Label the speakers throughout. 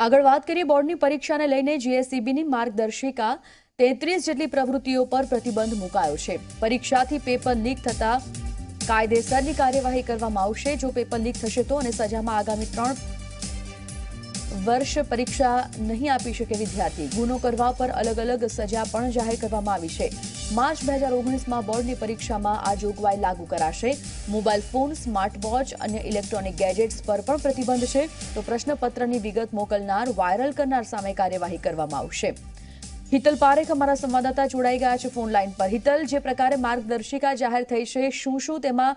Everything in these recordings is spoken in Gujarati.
Speaker 1: આગળ વાત કરીએ બોર્ડની પરીક્ષાને લઈને જીએસઈબીની માર્ગદર્શિકા 33 જેટલી પ્રવૃત્તિઓ પર પ્રતિબંધ મુકાયો છે। પરીક્ષાથી પેપર લીક થતા કાયદેસરની કાર્યવાહી કરવામાં આવશે। જો પેપર લીક થશે તો અને સજામાં આગામી 3 વર્ષ પરીક્ષા નહીં આપી શકે વિદ્યાર્થી। ગુનો કરવા પર અલગ અલગ સજા પણ જાહેર કરવામાં આવી છે। માર્ચ 2019માં બોર્ડની પરીક્ષામાં આ જોગવાઈ લાગુ કરાશે। મોબાઈલ ફોન, સ્માર્ટ વોચ અને ઇલેક્ટ્રોનિક ગેજેટ્સ પર પણ પ્રતિબંધ છે। તો પ્રશ્નપત્રની વિગત મોકલનાર, વાયરલ કરનાર સામે કાર્યવાહી કરવામાં આવશે। હિતલ પારેખ અમારા સંવાદદાતા જોડાઈ ગયા છે ફોન લાઈન પર। હિતલ, જે પ્રકારે માર્ગદર્શિકા જાહેર થઈ છે, શું તેમાં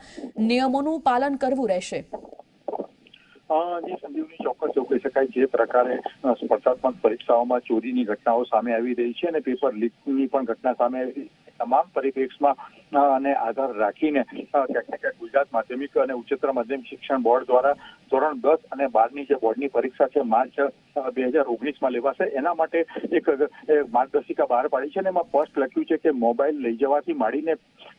Speaker 1: નિયમોનું પાલન કરવું રહેશે?
Speaker 2: જી સંજીવની, ચોક્કસ એવું કહી શકાય। જે પ્રકારે સ્પર્ધાત્મક પરીક્ષાઓમાં ચોરીની ઘટનાઓ સામે આવી રહી છે અને પેપર લીકની પણ ઘટના સામે આવી રહી છે, તમામ પરિપ્રેક્ષમાં અને આધાર રાખીને ક્યાંક ને ક્યાંક ગુજરાત માધ્યમિક અને ઉચ્ચતર માધ્યમિક શિક્ષણ બોર્ડ દ્વારા ધોરણ 10 અને 12ની જે બોર્ડની પરીક્ષા છે માર્ચ 2019માં લેવાશે, એના માટે એક માર્ગદર્શિકા બહાર પાડી છે અને એમાં સ્પષ્ટ લખ્યું છે કે મોબાઈલ લઈ જવાથી માંડીને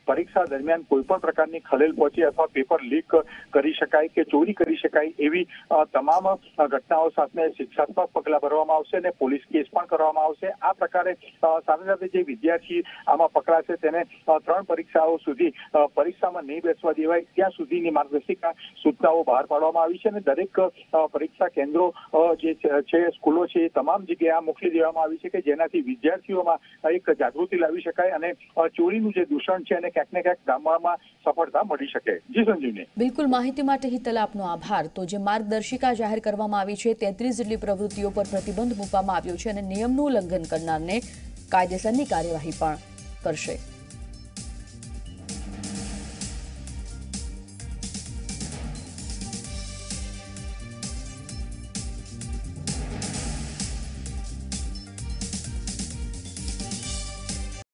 Speaker 2: પરીક્ષા દરમિયાન કોઈ પણ પ્રકારની ખલેલ પહોંચે અથવા પેપર લીક કરી શકાય કે ચોરી કરી શકાય એવી તમામ ઘટનાઓ સામે શિક્ષાત્મક પગલાં ભરવામાં આવશે અને પોલીસ કેસ પણ કરવામાં આવશે। આ પ્રકારે સાથે સાથે જે વિદ્યાર્થી આમાં પકડાશે તેને 3 પરીક્ષાઓ સુધી પરીક્ષામાં નહીં બેસવા દેવાય ત્યાં સુધીની માર્ગદર્શિકા સૂચનાઓ બહાર પાડવામાં આવી છે અને દરેક પરીક્ષા કેન્દ્રો જે છે, સ્કૂલો છે, એ તમામ જગ્યાએ આ મોકલી દેવામાં આવી છે કે જેનાથી વિદ્યાર્થીઓમાં એક જાગૃતિ લાવી શકાય અને ચોરીનું જે દૂષણ છે એને ક્યાંક ને ક્યાંક ડામવામાં સફળતા મળી શકે। જી સંજીવની,
Speaker 1: બિલકુલ, માહિતી માટે હિતલ આપનો આભાર। તો જે માર્ગદર્શિકા જાહેર કરવામાં આવી છે, 33 જેટલી પ્રવૃત્તિઓ પર પ્રતિબંધ મૂકવામાં આવ્યો છે અને નિયમનું ઉલ્લંઘન કરનારને કાયદેસરની કાર્યવાહી પણ કરશે।